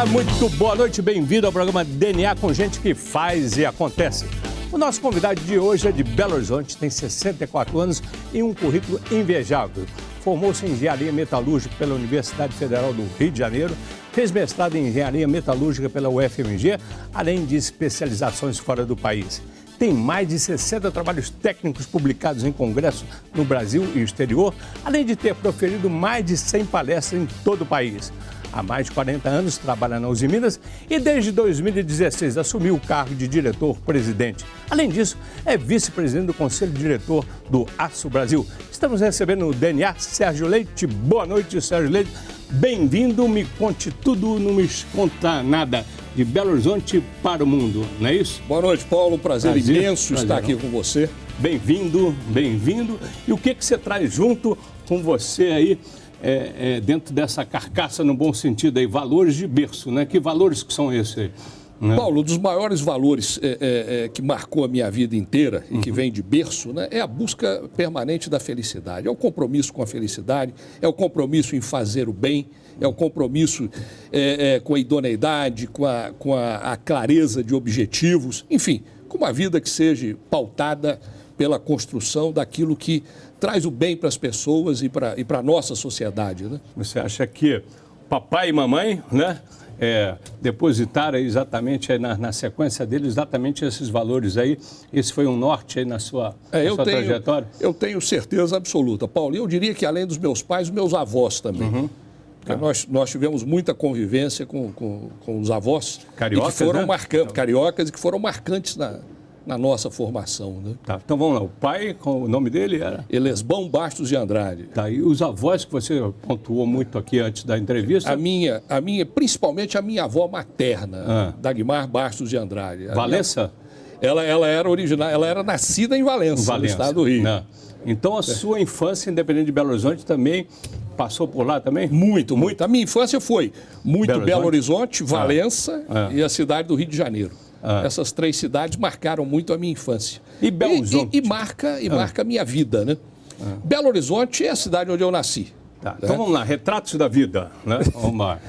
muito boa noite, bem-vindo ao programa DNA com gente que faz e acontece. O nosso convidado de hoje é de Belo Horizonte, tem 64 anos e um currículo invejável. Formou-se em Engenharia Metalúrgica pela Universidade Federal do Rio de Janeiro, fez mestrado em Engenharia Metalúrgica pela UFMG, além de especializações fora do país. Tem mais de 60 trabalhos técnicos publicados em congressos no Brasil e exterior, além de ter proferido mais de 100 palestras em todo o país. Há mais de 40 anos trabalha na Uzi Minas e desde 2016 assumiu o cargo de diretor-presidente. Além disso, é vice-presidente do Conselho Diretor do Aço Brasil. Estamos recebendo no DNA Sérgio Leite. Boa noite, Sérgio Leite. Bem-vindo, me conte tudo, não me conta nada. De Belo Horizonte para o mundo, não é isso? Boa noite, Paulo. Prazer imenso estar aqui com você. Bem-vindo, bem-vindo. E o que você traz junto com você aí, dentro dessa carcaça, no bom sentido, aí, valores de berço, né? Que valores que são esses aí? Né? Paulo, um dos maiores valores que marcou a minha vida inteira e que vem de berço, né, é a busca permanente da felicidade. É o compromisso com a felicidade, é o compromisso em fazer o bem, é o compromisso com a idoneidade, com a clareza de objetivos, enfim, com uma vida que seja pautada pela construção daquilo que traz o bem para as pessoas e para a nossa sociedade. Né? Você acha que papai e mamãe, né? Depositaram exatamente aí na sequência dele exatamente esses valores aí. Esse foi um norte aí na sua trajetória? Eu tenho certeza absoluta, Paulo. E eu diria que além dos meus pais, os meus avós também. Uhum. Nós tivemos muita convivência com os avós. Cariocas, que foram né? Cariocas e que foram marcantes na nossa formação. Né? Tá, então vamos lá. O pai, o nome dele era? Elesbão Bastos de Andrade. Tá, e os avós que você pontuou muito aqui antes da entrevista? Principalmente a minha avó materna, Dagmar Bastos de Andrade. Valença? Ela era original, ela era nascida em Valença, no estado do Rio. Não. Então a sua infância, independente de Belo Horizonte, também passou por lá também? Muito. A minha infância foi muito Belo Horizonte, Valença e a cidade do Rio de Janeiro. Essas três cidades marcaram muito a minha infância. E Belo Horizonte? E marca a minha vida, né? Belo Horizonte é a cidade onde eu nasci. Tá. Né? Então vamos lá, retratos da vida, né? Vamos lá.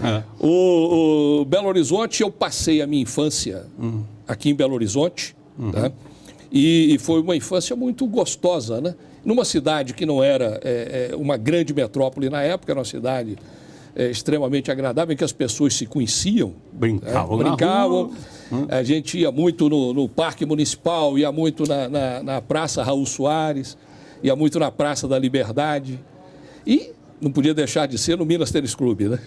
O Belo Horizonte, eu passei a minha infância aqui em Belo Horizonte, tá? E foi uma infância muito gostosa, né? Numa cidade que não era uma grande metrópole na época, era uma cidade extremamente agradável, em que as pessoas se conheciam. Brincavam. A gente ia muito no Parque Municipal, ia muito na Praça Raul Soares, ia muito na Praça da Liberdade. E não podia deixar de ser no Minas Tênis Clube, né?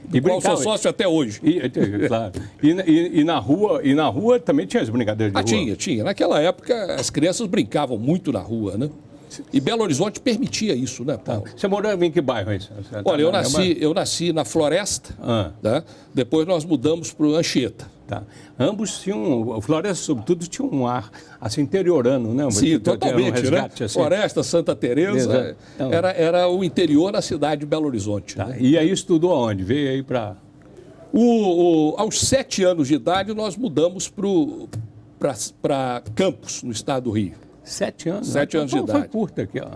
Do qual sou sócio até hoje. Claro. E na rua também tinha as brincadeiras de rua? Tinha. Naquela época, as crianças brincavam muito na rua, né? E Belo Horizonte permitia isso, né, Paulo? Você morava em que bairro aí? Olha, eu nasci na Floresta, tá? Depois nós mudamos para o Anchieta. Tá. Ambos tinham, a Floresta, sobretudo, tinha um ar assim, interiorano, né? Sim, totalmente, né? Assim. Floresta, Santa Teresa, então, era o interior da cidade de Belo Horizonte. Tá. Né? E aí estudou aonde? Veio aí para... Aos 7 anos de idade, nós mudamos para Campos, no estado do Rio. 7 anos? 7 anos de idade. Foi curta aqui, ó.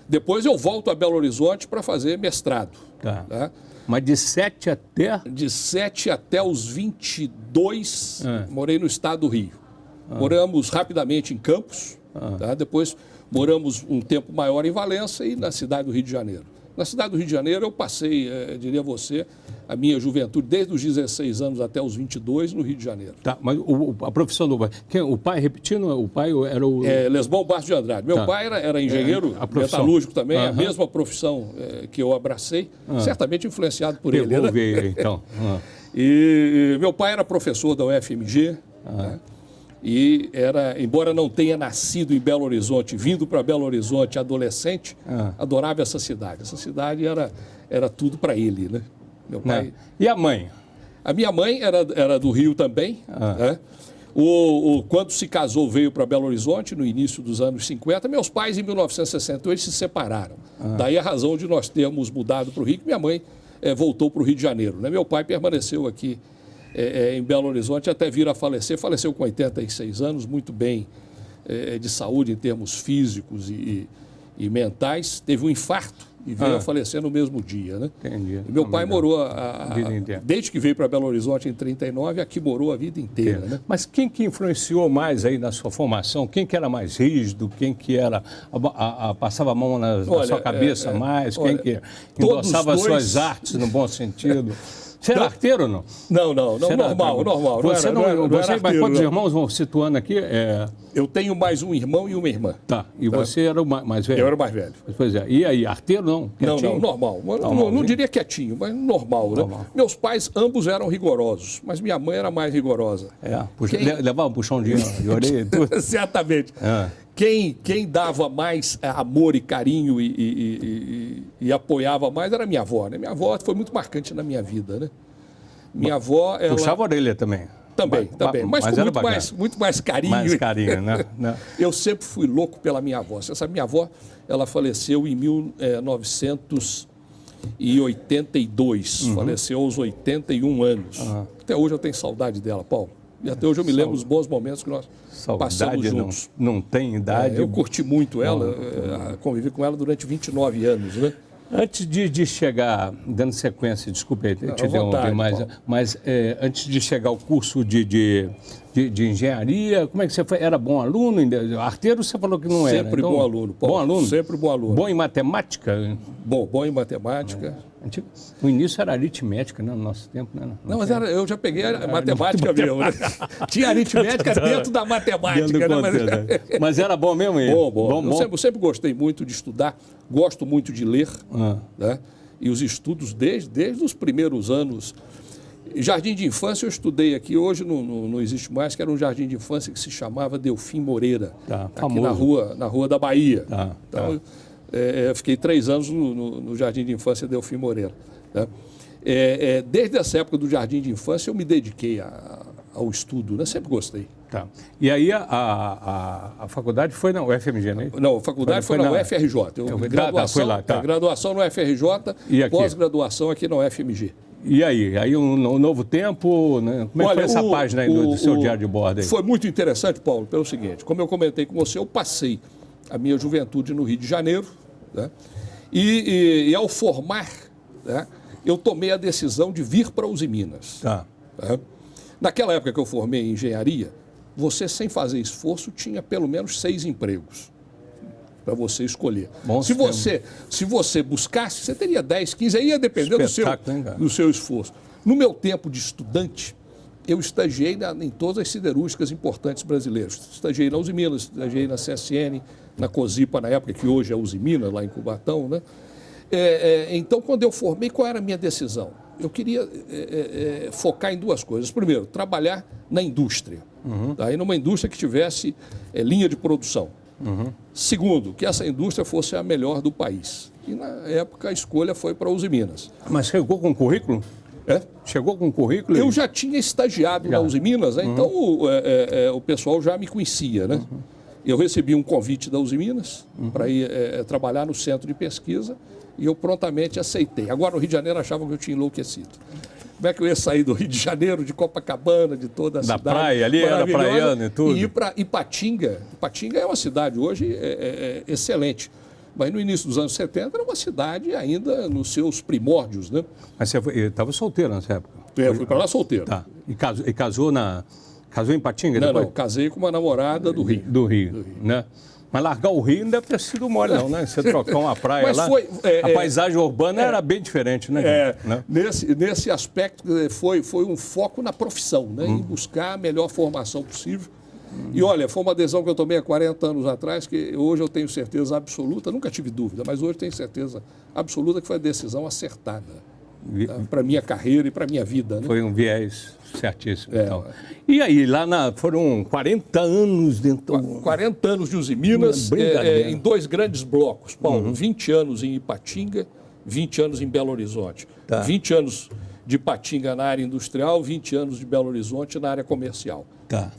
Depois eu volto a Belo Horizonte para fazer mestrado. Tá? Mas de 7 até? De 7 até os 22, morei no estado do Rio. Moramos rapidamente em Campos, tá? Depois moramos um tempo maior em Valença e na cidade do Rio de Janeiro. Na cidade do Rio de Janeiro eu passei, diria a você, a minha juventude desde os 16 anos até os 22 no Rio de Janeiro. Tá, mas a profissão do pai, o pai, repetindo, o pai era o... Lesbão Bastos de Andrade. Meu pai era engenheiro metalúrgico também, a mesma profissão que eu abracei, certamente influenciado por ele. Né? Ver, então. E meu pai era professor da UFMG, né? E embora não tenha nascido em Belo Horizonte, vindo para Belo Horizonte adolescente, adorava essa cidade. Essa cidade era tudo para ele, né? Meu pai... E a mãe? A minha mãe era do Rio também, né? Quando se casou, veio para Belo Horizonte no início dos anos 50. Meus pais, em 1968, se separaram. Daí a razão de nós termos mudado para o Rio, que minha mãe voltou para o Rio de Janeiro, né? Meu pai permaneceu aqui em Belo Horizonte até vir a falecer. Faleceu com 86 anos, muito bem de saúde em termos físicos e mentais. Teve um infarto e veio a falecer no mesmo dia, né? Entendi. E meu pai morou, vida inteira. desde que veio para Belo Horizonte em 39, aqui morou a vida inteira, né? Mas quem que influenciou mais aí na sua formação? Quem que era mais rígido? Quem que era passava a mão na sua cabeça mais? Quem que endossava as suas artes no bom sentido? Você era arteiro ou não? Não, normal. Você mas quantos irmãos vão situando aqui? Eu tenho mais um irmão e uma irmã. Tá, e você era o mais velho? Eu era o mais velho. Pois é, e aí, arteiro não? Quietinho? Não, normal. Não diria quietinho, mas normal, né? Meus pais, ambos eram rigorosos, mas minha mãe era mais rigorosa. Levava um puxão de orelha e tudo? Certamente. Quem dava mais amor e carinho e apoiava mais era minha avó, né? Minha avó foi muito marcante na minha vida, né? Minha avó, ela... Puxava a orelha também? Também. Mas com muito mais carinho. Mais carinho, né? Eu sempre fui louco pela minha avó. Você sabe, minha avó, ela faleceu em 1982. Faleceu aos 81 anos. Até hoje eu tenho saudade dela, Paulo. E até hoje eu me lembro dos bons momentos que nós passamos juntos. Não tem idade. Eu curti muito ela, convivi com ela durante 29 anos, né? Antes de chegar, dando sequência, desculpe aí, te interromper, mas antes de chegar ao curso de engenharia, como é que você foi? Era bom aluno? Arteiro você falou que não era. Sempre bom aluno, Paulo. Bom aluno? Sempre bom aluno. Bom em matemática? Bom em matemática. O início era aritmética, né, no nosso tempo, né? Não, mas eu já peguei a matemática mesmo. Né? Tinha aritmética dentro da matemática. Mas era bom mesmo? Bom. Eu sempre gostei muito de estudar, gosto muito de ler, né? E os estudos desde os primeiros anos. Jardim de infância eu estudei aqui, hoje não existe mais, que era um jardim de infância que se chamava Delfim Moreira, aqui na rua da Bahia. Então, eu fiquei 3 anos no Jardim de Infância Delfim Moreira. Né? Desde essa época do Jardim de Infância eu me dediquei ao estudo, né? Sempre gostei. Tá. E aí a faculdade foi na UFMG, né? Não, a faculdade foi na UFRJ. Foi lá, tá. Graduação na UFRJ, pós-graduação aqui na UFMG. E aí um novo tempo, né? Como é que foi essa página aí do seu diário de bordo aí? Foi muito interessante, Paulo, pelo seguinte, como eu comentei com você, eu passei a minha juventude no Rio de Janeiro, né? E ao formar, né, eu tomei a decisão de vir para Uzi Minas. Né? Naquela época que eu formei em engenharia, você, sem fazer esforço, tinha pelo menos 6 empregos para você escolher. Se você buscasse, você teria 10, 15, aí ia depender do seu esforço. No meu tempo de estudante, eu estagiei em todas as siderúrgicas importantes brasileiras. Estagiei na Uzi Minas, estagiei na CSN, na Cosipa, na época, que hoje é Uzi Minas, lá em Cubatão, né? Então, quando eu formei, qual era a minha decisão? Eu queria focar em 2 coisas. Primeiro, trabalhar na indústria. Tá? E numa indústria que tivesse linha de produção. Segundo, que essa indústria fosse a melhor do país. E, na época, a escolha foi para Uzi Minas. Mas chegou com currículo? Chegou com currículo? Eu já tinha estagiado na Uzi Minas, né? Então o pessoal já me conhecia, né? Eu recebi um convite da Uzi Minas para ir trabalhar no centro de pesquisa e eu prontamente aceitei. Agora, no Rio de Janeiro, achavam que eu tinha enlouquecido. Como é que eu ia sair do Rio de Janeiro, de Copacabana, de toda a cidade? Da praia, ali era praiano e tudo. E ir para Ipatinga. Ipatinga é uma cidade hoje excelente. Mas no início dos anos 70 era uma cidade ainda nos seus primórdios, né? Mas você estava solteiro nessa época? Eu fui para lá solteiro. Tá. E casou em Ipatinga depois? Não, casei com uma namorada do Rio. Do Rio, né? Mas largar o Rio não deve ter sido mole, não, né? Você trocar uma praia lá, a paisagem urbana era bem diferente, né? Nesse aspecto, foi um foco na profissão, né? Em buscar a melhor formação possível. E olha, foi uma adesão que eu tomei há 40 anos atrás, que hoje eu tenho certeza absoluta, nunca tive dúvida, mas hoje tenho certeza absoluta que foi a decisão acertada para a minha carreira e para a minha vida. Né? Foi um viés certíssimo. Então. E aí, foram 40 anos dentro... 40 anos de Uzi Minas, em 2 grandes blocos, Paulo, 20 anos em Ipatinga, 20 anos em Belo Horizonte. 20 anos de Ipatinga na área industrial, 20 anos de Belo Horizonte na área comercial. Tá.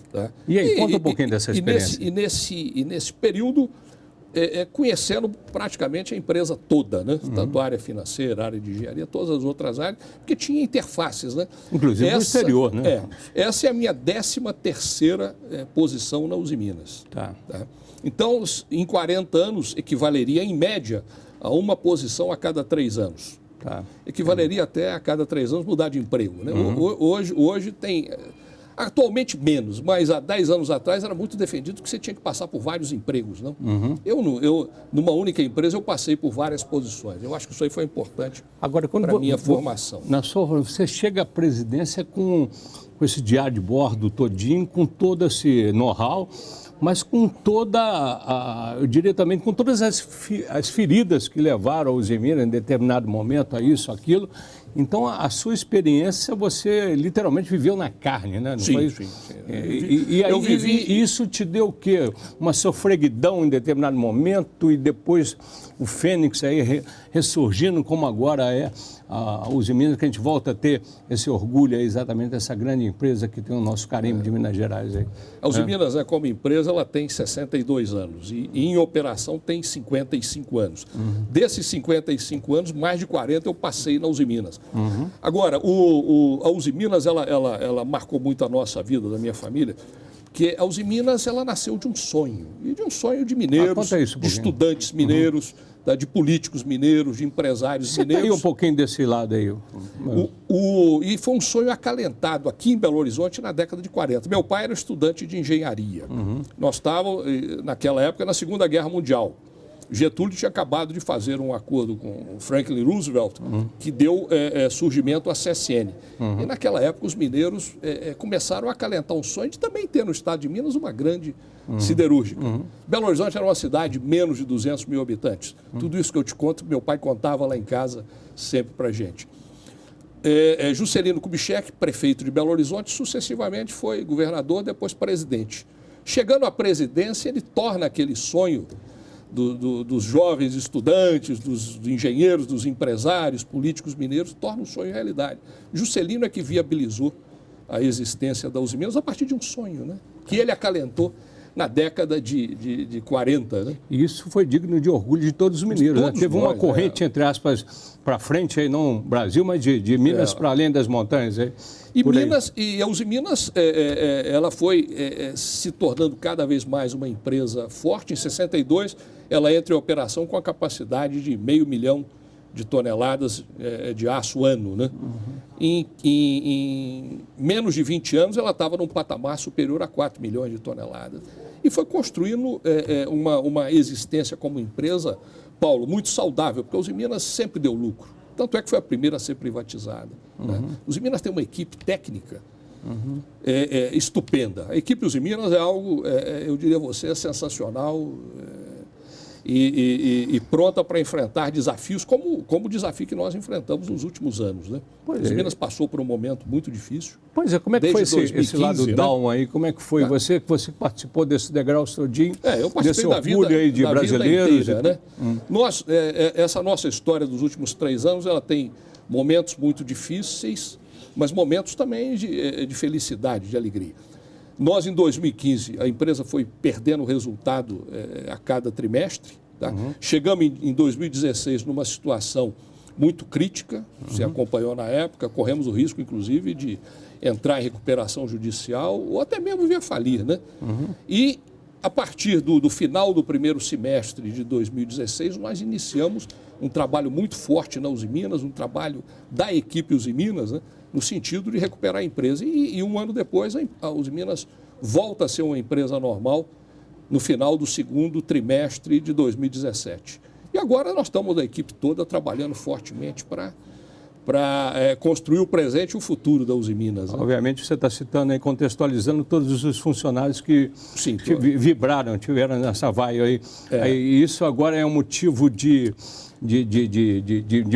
E aí, conta um pouquinho dessa experiência. E nesse período, conhecendo praticamente a empresa toda, né? Tanto a área financeira, a área de engenharia, todas as outras áreas, porque tinha interfaces, né? Inclusive no exterior, né? Essa é a minha 13ª posição na Uzi Minas. Tá. Então, em 40 anos, equivaleria, em média, a uma posição a cada 3 anos. Tá. Equivaleria até a cada 3 anos mudar de emprego, né? Hoje tem... Atualmente menos, mas há 10 anos atrás era muito defendido que você tinha que passar por vários empregos, não? Eu, numa única empresa, eu passei por várias posições. Eu acho que isso aí foi importante para a minha formação. Você chega à presidência com esse diário de bordo todinho, com todo esse know-how, mas com eu diria também, com todas as feridas que levaram a Usiminas em determinado momento a isso, aquilo. Então, a sua experiência, você literalmente viveu na carne, né? Não sim, foi? Sim. E aí, isso te deu o quê? Uma sofreguidão em determinado momento e depois o Fênix aí ressurgindo como agora é a Usiminas, que a gente volta a ter esse orgulho aí, exatamente dessa grande empresa que tem o nosso carimbo de Minas Gerais aí. A Usiminas, como empresa, ela tem 62 anos e em operação tem 55 anos. Desses 55 anos, mais de 40 eu passei na Usiminas. Agora, a Usiminas, ela marcou muito a nossa vida, da minha família, porque a Usiminas, ela nasceu de um sonho, e de um sonho de mineiros, de estudantes mineiros, de políticos mineiros, de empresários mineiros. Você um pouquinho desse lado aí. E foi um sonho acalentado aqui em Belo Horizonte na década de 40. Meu pai era estudante de engenharia. Nós estávamos, naquela época, na Segunda Guerra Mundial. Getúlio tinha acabado de fazer um acordo com Franklin Roosevelt, que deu surgimento à CSN. E naquela época os mineiros começaram a acalentar um sonho de também ter no estado de Minas uma grande siderúrgica. Belo Horizonte era uma cidade de menos de 200 mil habitantes. Tudo isso que eu te conto, meu pai contava lá em casa sempre para a gente. Juscelino Kubitschek, prefeito de Belo Horizonte, sucessivamente foi governador, depois presidente. Chegando à presidência, ele torna aquele sonho dos jovens estudantes, dos engenheiros, dos empresários, políticos mineiros, torna um sonho realidade. Juscelino é que viabilizou a existência da Usiminas a partir de um sonho, né? Que ele acalentou na década de 40. Né? E isso foi digno de orgulho de todos os mineiros. Né? Teve uma corrente, entre aspas, para frente, aí, não Brasil, mas de Minas para além das montanhas. Aí, a Usiminas, ela foi se tornando cada vez mais uma empresa forte. Em 62, ela entra em operação com a capacidade de 500 mil de toneladas de aço ano. Né? Em menos de 20 anos, ela estava num patamar superior a 4 milhões de toneladas. E foi construindo uma existência como empresa, Paulo, muito saudável, porque a Usiminas sempre deu lucro. Tanto é que foi a primeira a ser privatizada. Né? Usiminas tem uma equipe técnica estupenda. A equipe Usiminas é algo, eu diria a você, sensacional e pronta para enfrentar desafios, como o desafio que nós enfrentamos nos últimos anos. Né? Usiminas passou por um momento muito difícil. Pois é, como é que foi esse lado down aí? Como é que foi? Você participou desse degrau todinho? Eu participei desse orgulho aí de brasileiros? Inteira, né? Essa nossa história dos últimos 3 anos, ela tem momentos muito difíceis, mas momentos também de felicidade, de alegria. Nós, em 2015, a empresa foi perdendo resultado a cada trimestre. Tá? Chegamos em 2016 numa situação muito crítica, você acompanhou na época, corremos o risco, inclusive, de entrar em recuperação judicial ou até mesmo vir a falir. Né? E, a partir do final do primeiro semestre de 2016, nós iniciamos um trabalho muito forte na Usiminas, um trabalho da equipe Usiminas, né? No sentido de recuperar a empresa. E um ano depois, a Usiminas volta a ser uma empresa normal no final do segundo trimestre de 2017. E agora nós estamos, a equipe toda, trabalhando fortemente para construir o presente e o futuro da Usiminas. Né? Obviamente você está citando aí, contextualizando todos os funcionários que vibraram, tiveram nessa vaia aí. E isso agora é um motivo de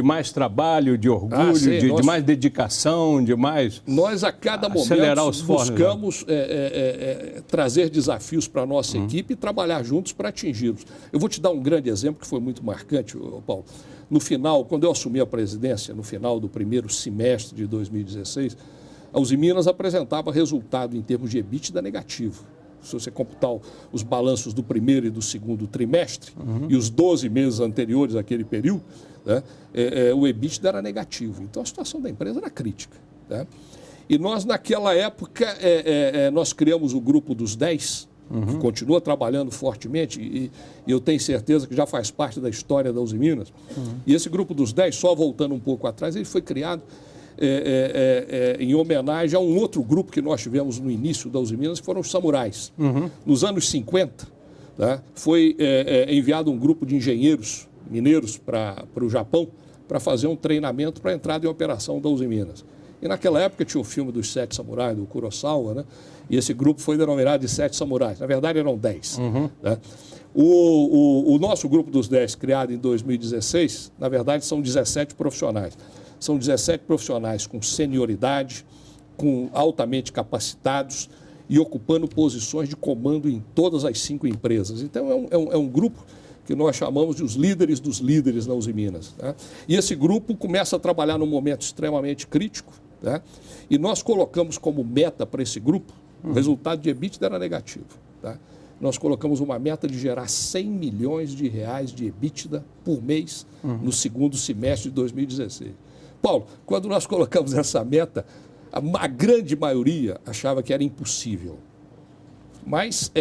mais trabalho, de orgulho, de mais dedicação, de mais... Nós, a cada momento, buscamos trazer desafios para a nossa equipe e trabalhar juntos para atingi-los. Eu vou te dar um grande exemplo que foi muito marcante, Paulo. No final, quando eu assumi a presidência, no final do primeiro semestre de 2016, a Usiminas apresentava resultado em termos de EBITDA negativo. Se você computar os balanços do primeiro e do segundo trimestre e os 12 meses anteriores àquele período, né, o EBITDA era negativo. Então, a situação da empresa era crítica. Né? E nós, naquela época, nós criamos o grupo dos 10 que continua trabalhando fortemente, e eu tenho certeza que já faz parte da história da Uzi Minas. E esse grupo dos 10, só voltando um pouco atrás, ele foi criado em homenagem a um outro grupo que nós tivemos no início da Uzi Minas, que foram os samurais. Nos anos 50, tá, foi enviado um grupo de engenheiros mineiros para o Japão para fazer um treinamento para a entrada em operação da Uzi Minas. E naquela época tinha o filme dos 7 samurais, do Kurosawa, né? E esse grupo foi denominado de 7 samurais. Na verdade, eram 10. Né? O nosso grupo dos 10, criado em 2016, na verdade, são 17 profissionais. São 17 profissionais com senioridade, com altamente capacitados e ocupando posições de comando em todas as 5 empresas. Então, é um grupo que nós chamamos de os líderes dos líderes na Uzi Minas. Né? E esse grupo começa a trabalhar num momento extremamente crítico, né? E nós colocamos como meta para esse grupo, o resultado de EBITDA era negativo. Tá? Nós colocamos uma meta de gerar 100 milhões de reais de EBITDA por mês no segundo semestre de 2016. Paulo, quando nós colocamos essa meta, a grande maioria achava que era impossível. Mas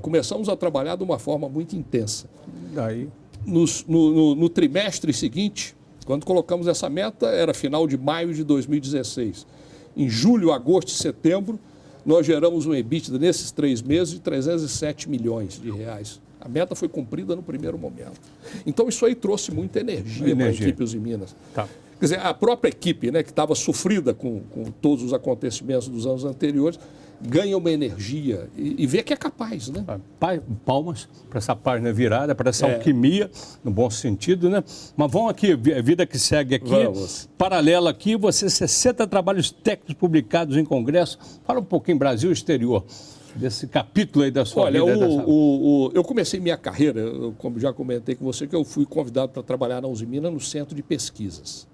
começamos a trabalhar de uma forma muito intensa. Daí? No trimestre seguinte, quando colocamos essa meta, era final de maio de 2016. Em julho, agosto e setembro, nós geramos um EBITDA nesses 3 meses de 307 milhões de reais. A meta foi cumprida no primeiro momento. Então, isso aí trouxe muita energia para a equipe Uzi Minas. Tá. Quer dizer, a própria equipe, né, que estava sofrida com todos os acontecimentos dos anos anteriores, ganha uma energia e vê que é capaz, né? Palmas para essa página virada, para essa alquimia, no bom sentido, né? Mas vamos aqui, a vida que segue aqui, paralela aqui, você 60 trabalhos técnicos publicados em congresso. Fala um pouquinho Brasil e exterior, desse capítulo aí da sua vida. Eu comecei minha carreira, como já comentei com você, que eu fui convidado para trabalhar na Uzi Minas no Centro de Pesquisas.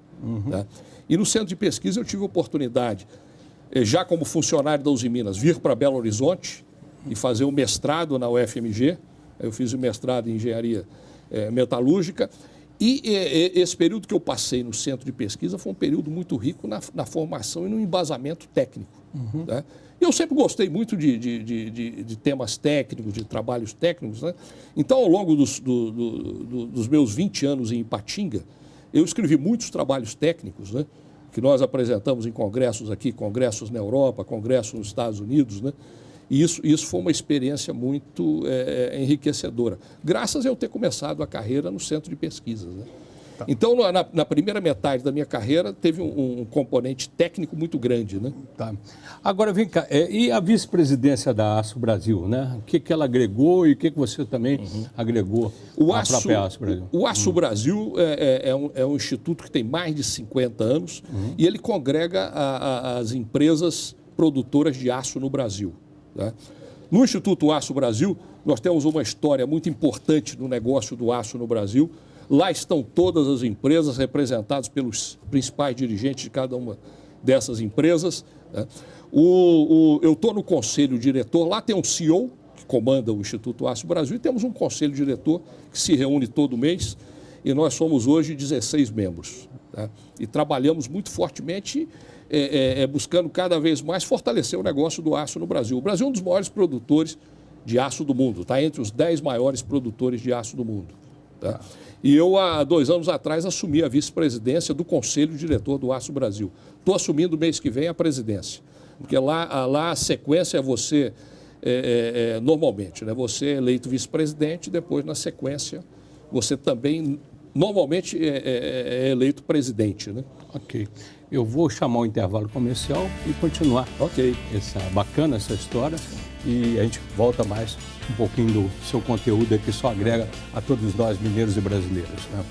Tá? E no Centro de Pesquisa eu tive a oportunidade, já como funcionário da Uzi Minas, vir para Belo Horizonte e fazer o mestrado na UFMG. Eu fiz o mestrado em engenharia metalúrgica. E esse período que eu passei no centro de pesquisa foi um período muito rico na formação e no embasamento técnico. Né? Eu sempre gostei muito de temas técnicos, de trabalhos técnicos. Né? Então, ao longo dos meus 20 anos em Ipatinga, eu escrevi muitos trabalhos técnicos, né? Que nós apresentamos em congressos aqui, congressos na Europa, congressos nos Estados Unidos, né? E isso foi uma experiência muito enriquecedora, graças a eu ter começado a carreira no centro de pesquisas. Né? Tá. Então, na primeira metade da minha carreira, teve um componente técnico muito grande. Né? Tá. Agora, vem cá, e a vice-presidência da Aço Brasil, né? O que ela agregou e o que você também agregou à própria Aço Brasil? O Aço Brasil é um instituto que tem mais de 50 anos e ele congrega as empresas produtoras de aço no Brasil. Né? No Instituto Aço Brasil, nós temos uma história muito importante no negócio do aço no Brasil. Lá estão todas as empresas representadas pelos principais dirigentes de cada uma dessas empresas. Né? Eu estou no conselho diretor, lá tem um CEO que comanda o Instituto Aço Brasil e temos um conselho diretor que se reúne todo mês e nós somos hoje 16 membros. Tá? E trabalhamos muito fortemente buscando cada vez mais fortalecer o negócio do aço no Brasil. O Brasil é um dos maiores produtores de aço do mundo, está entre os 10 maiores produtores de aço do mundo. Tá? E eu, há 2 anos atrás, assumi a vice-presidência do Conselho Diretor do Aço Brasil. Estou assumindo mês que vem a presidência, porque lá a sequência é você, normalmente, né? Você é eleito vice-presidente, depois, na sequência, você também, normalmente, é eleito presidente. Né? Ok. Eu vou chamar o intervalo comercial e continuar. Ok. Bacana essa história. E a gente volta mais um pouquinho do seu conteúdo que só agrega a todos nós mineiros e brasileiros. Né?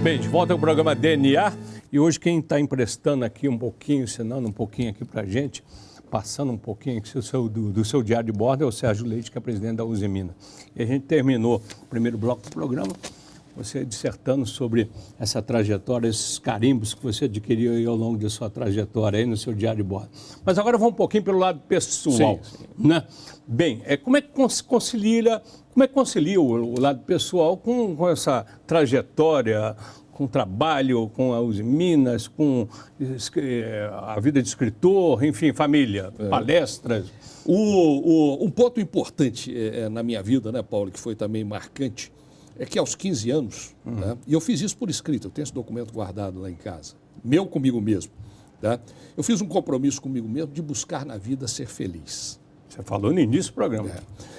Bem, de volta ao programa DNA. E hoje quem está emprestando aqui um pouquinho, ensinando um pouquinho aqui para a gente, passando um pouquinho aqui do seu diário de bordo, é o Sérgio Leite, que é presidente da Uzi Minas. E a gente terminou o primeiro bloco do programa você dissertando sobre essa trajetória, esses carimbos que você adquiriu aí ao longo de sua trajetória aí no seu diário de bordo. Mas agora vamos um pouquinho pelo lado pessoal, Sim. né? Bem, como é que concilia o lado pessoal com essa trajetória, com o trabalho, com as Minas, com a vida de escritor, enfim, família, palestras? Um ponto importante na minha vida, né, Paulo, que foi também marcante, é que aos 15 anos, né, e eu fiz isso por escrito, eu tenho esse documento guardado lá em casa, meu comigo mesmo, tá? Eu fiz um compromisso comigo mesmo de buscar na vida ser feliz. Você falou no início do programa,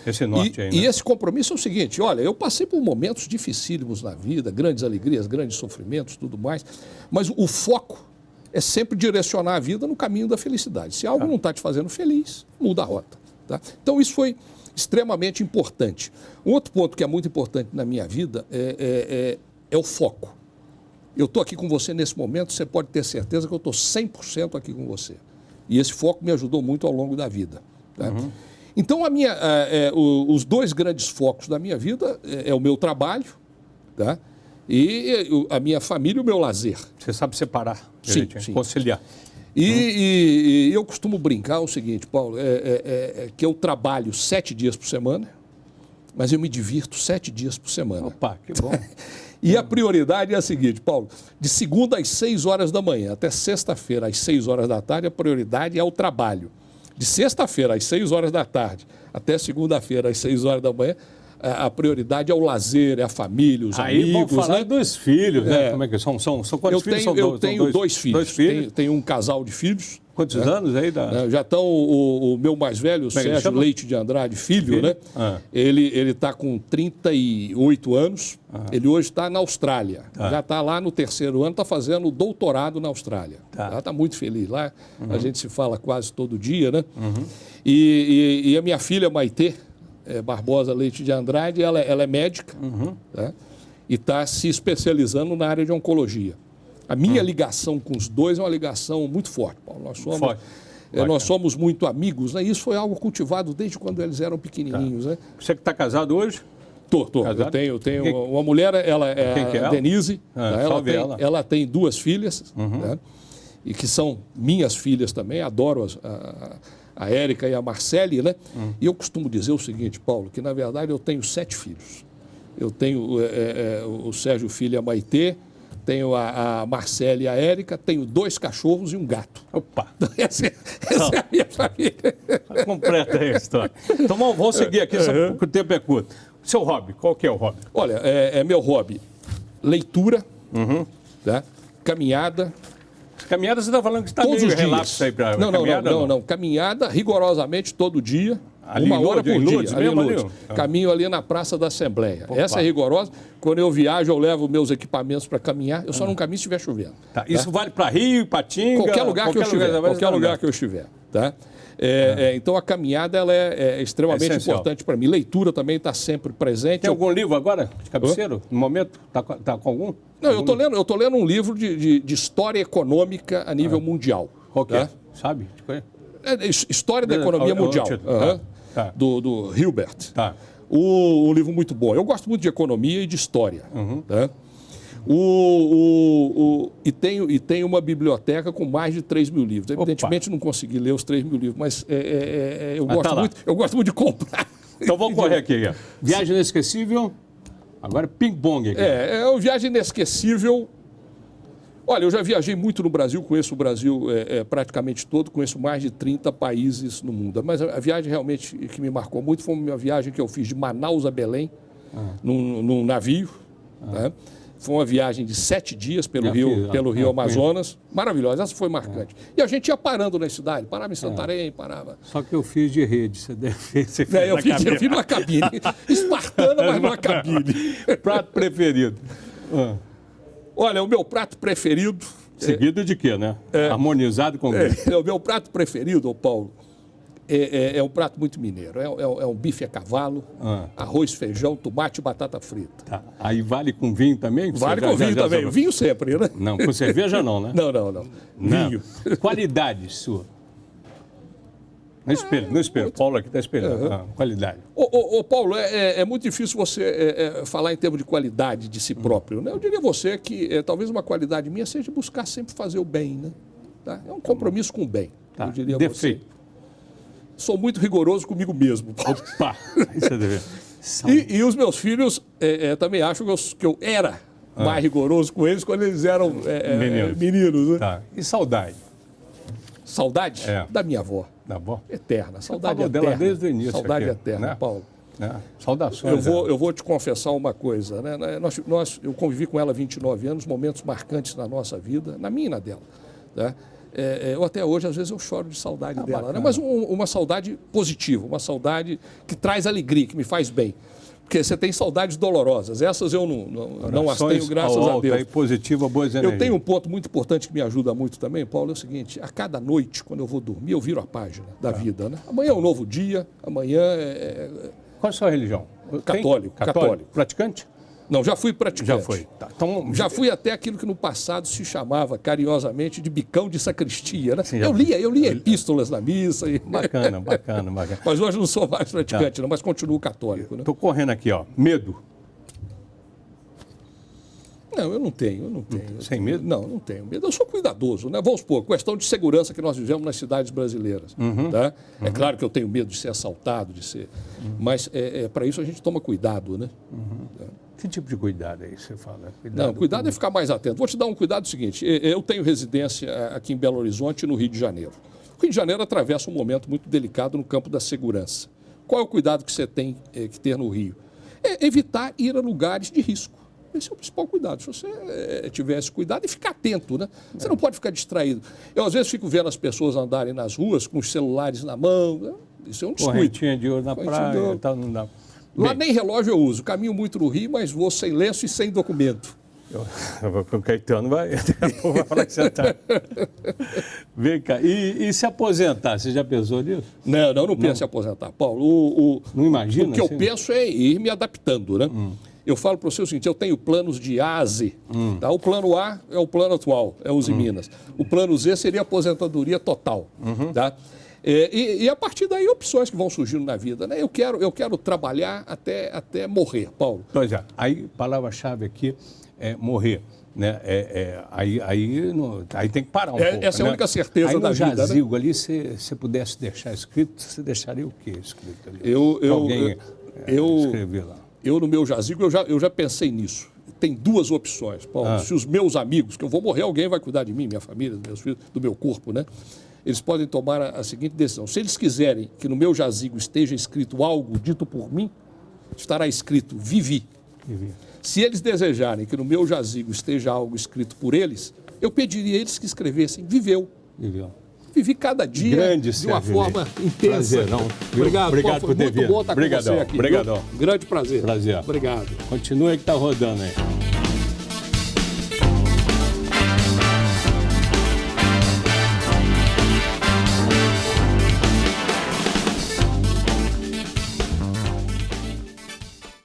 esse norte aí, né? E esse compromisso é o seguinte, olha, eu passei por momentos dificílimos na vida, grandes alegrias, grandes sofrimentos, tudo mais, mas o foco é sempre direcionar a vida no caminho da felicidade. Se algo não está te fazendo feliz, muda a rota. Tá? Então, isso foi extremamente importante. Um outro ponto que é muito importante na minha vida é o foco. Eu estou aqui com você nesse momento, você pode ter certeza que eu estou 100% aqui com você. E esse foco me ajudou muito ao longo da vida. Tá? Então, os dois grandes focos da minha vida é o meu trabalho, tá? E a minha família e o meu lazer. Você sabe separar, sim. conciliar. E eu costumo brincar o seguinte, Paulo, que eu trabalho 7 dias por semana, mas eu me divirto 7 dias por semana. Opa, que bom. E a prioridade é a seguinte, Paulo, de segunda às 6 horas da manhã até sexta-feira às 6 horas da tarde, a prioridade é o trabalho. De sexta-feira às 6 horas da tarde até segunda-feira às 6 horas da manhã, a prioridade é o lazer, é a família, os amigos. Aí vamos falar, né, dos filhos, né? Como é que são quantos filhos? Eu tenho dois filhos. Dois filhos? Tenho um casal de filhos. Quantos anos aí? Já estão o meu mais velho, o Sérgio Leite de Andrade, filho, né? Ele está com 38 anos. Ele hoje está na Austrália. Já está lá no 3º ano, está fazendo doutorado na Austrália. Está muito feliz lá. A gente se fala quase todo dia, né? E a minha filha, Maitê, Barbosa Leite de Andrade, ela é médica, tá? E está se especializando na área de oncologia. A minha ligação com os dois é uma ligação muito forte, Paulo. Nós somos muito amigos, né? Isso foi algo cultivado desde quando eles eram pequenininhos. Né? Você que está casado hoje? Tô. Eu tenho uma mulher, ela é a Denise. Ela tem 2 filhas, né? E que são minhas filhas também, adoro a Érica e a Marcele, né? E eu costumo dizer o seguinte, Paulo, que na verdade eu tenho 7 filhos. Eu tenho o Sérgio Filho e a Maitê, tenho a Marcele e a Érica, tenho 2 cachorros e um gato. Opa! Essa é a minha família. Completa a história. Então vamos seguir aqui, só porque o tempo é curto. Seu hobby, qual que é o hobby? Olha, meu hobby, leitura, tá? Caminhada. Caminhada, você está falando que está meio relapso aí para caminhada? Não. Caminhada rigorosamente todo dia, ali 1 hora por dia. Ali em Lourdes. Caminho ali na Praça da Assembleia. Opa. Essa é rigorosa. Quando eu viajo, eu levo meus equipamentos para caminhar. Eu só não caminho se estiver chovendo. Tá. Isso vale para Rio, Ipatinga? Qualquer lugar que eu estiver. Qualquer lugar que eu estiver. Tá? Então, a caminhada ela é extremamente importante para mim. Leitura também está sempre presente. Tem algum livro agora, de cabeceiro, no momento? Está com algum? Não, eu tô lendo um livro de história econômica a nível mundial. Qual que é? Sabe? História da economia mundial. Do Hilbert. Tá. Um livro muito bom. Eu gosto muito de economia e de história. Tá? E tenho uma biblioteca com mais de 3 mil livros. Evidentemente, não consegui ler os 3 mil livros, mas eu gosto muito de comprar. Então vamos correr aqui. Viagem inesquecível. Agora ping-pong aqui. É uma viagem inesquecível. Olha, eu já viajei muito no Brasil, conheço o Brasil praticamente todo, conheço mais de 30 países no mundo. Mas a viagem realmente que me marcou muito foi uma viagem que eu fiz de Manaus a Belém, num navio. Né? Foi uma viagem de 7 dias pelo Rio Amazonas. Maravilhosa, essa foi marcante. E a gente ia parando na cidade, parava em Santarém, parava... Só que eu fiz de rede, você deve ser. Eu fiz numa cabine. Espartana, mas numa cabine. Prato preferido? Olha, o meu prato preferido... Seguido de quê, né? Harmonizado com o quê? O meu prato preferido, Paulo, é um prato muito mineiro. É um bife a cavalo, arroz, feijão, tomate e batata frita. Tá. Aí vale com vinho também? Vale com vinho também. Vinho sempre, né? Não, com cerveja não, né? Não. Vinho. Qualidade sua? No espelho. Paulo aqui está espelhando. Qualidade. Ô, Paulo, é muito difícil você falar em termos de qualidade de si próprio, né? Eu diria a você que talvez uma qualidade minha seja buscar sempre fazer o bem, né? Tá? É um compromisso com o bem. Tá. Eu diria a Defeito. você. Sou muito rigoroso comigo mesmo, Paulo. Opa! Isso é dever. E os meus filhos também acham que eu era mais rigoroso com eles quando eles eram meninos, né? Tá. E saudade? Saudade? Da minha avó. Da avó? Eterna. Saudade falou eterna. dela desde o início. Saudade aqui, eterna, né? Paulo. Saudações. Eu vou te confessar uma coisa, né? Eu convivi com ela há 29 anos, momentos marcantes na nossa vida, na minha e na dela. Né? Eu até hoje, às vezes, eu choro de saudade dela. Né? Mas uma saudade positiva, uma saudade que traz alegria, que me faz bem. Porque você tem saudades dolorosas. Essas eu não as tenho, graças a Deus. E positiva, boas energias. Eu tenho um ponto muito importante que me ajuda muito também, Paulo, é o seguinte: a cada noite, quando eu vou dormir, eu viro a página da vida. Né? Amanhã é um novo dia, amanhã Qual é a sua religião? Católico. Praticante? Não, já fui praticante. Já foi. Tá. Então, já fui até aquilo que no passado se chamava carinhosamente de bicão de sacristia. Né? Sim, eu lia epístolas na missa. Bacana. Mas hoje não sou mais praticante, não, mas continuo católico. Né? Estou correndo aqui, ó. Medo. Não, eu não tenho. Sem medo? Não tenho medo. Eu sou cuidadoso, né? Vamos supor, questão de segurança que nós vivemos nas cidades brasileiras. Tá? É claro que eu tenho medo de ser assaltado, mas para isso a gente toma cuidado, né? Tá? Que tipo de cuidado aí você fala? Cuidado é ficar mais atento. Vou te dar um cuidado seguinte. Eu tenho residência aqui em Belo Horizonte, no Rio de Janeiro. O Rio de Janeiro atravessa um momento muito delicado no campo da segurança. Qual é o cuidado que você tem que ter no Rio? É evitar ir a lugares de risco. Esse é o principal cuidado. Se você tiver esse cuidado e ficar atento, né? Você não pode ficar distraído. Eu, às vezes, fico vendo as pessoas andarem nas ruas com os celulares na mão. Né? Isso é um descuido. Correntinha de ouro na praia, tal, não dá. Lá nem relógio eu uso. Caminho muito no Rio, mas vou sem lenço e sem documento. O Caetano vai falar que você está. Vem cá. E se aposentar? Você já pensou nisso? Não penso em aposentar, Paulo. Não imagina? O que eu penso é ir me adaptando, né? Eu falo para você o seguinte: eu tenho planos de A a Z. Tá? O plano A é o plano atual, é Uzi Minas. O plano Z seria a aposentadoria total. Tá? E a partir daí, opções que vão surgindo na vida. Né? Eu quero trabalhar até morrer, Paulo. Pois é, aí, palavra-chave aqui é morrer. Né? Aí tem que parar um pouco. Essa é a única certeza da vida. Aí no jazigo ali, se você pudesse deixar escrito, você deixaria o quê escrito ali? Alguém escrever lá. Eu, no meu jazigo, eu já pensei nisso. Tem duas opções, Paulo. Se os meus amigos, que eu vou morrer, alguém vai cuidar de mim, minha família, dos meus filhos, do meu corpo, né? Eles podem tomar a seguinte decisão. Se eles quiserem que no meu jazigo esteja escrito algo dito por mim, estará escrito vivi. Se eles desejarem que no meu jazigo esteja algo escrito por eles, eu pediria a eles que escrevessem viveu. Vivi cada dia de uma forma intensa. Obrigado por ter vindo. Muito bom estar com você aqui. Obrigadão. Grande prazer. Prazer. Obrigado. Continua que está rodando aí.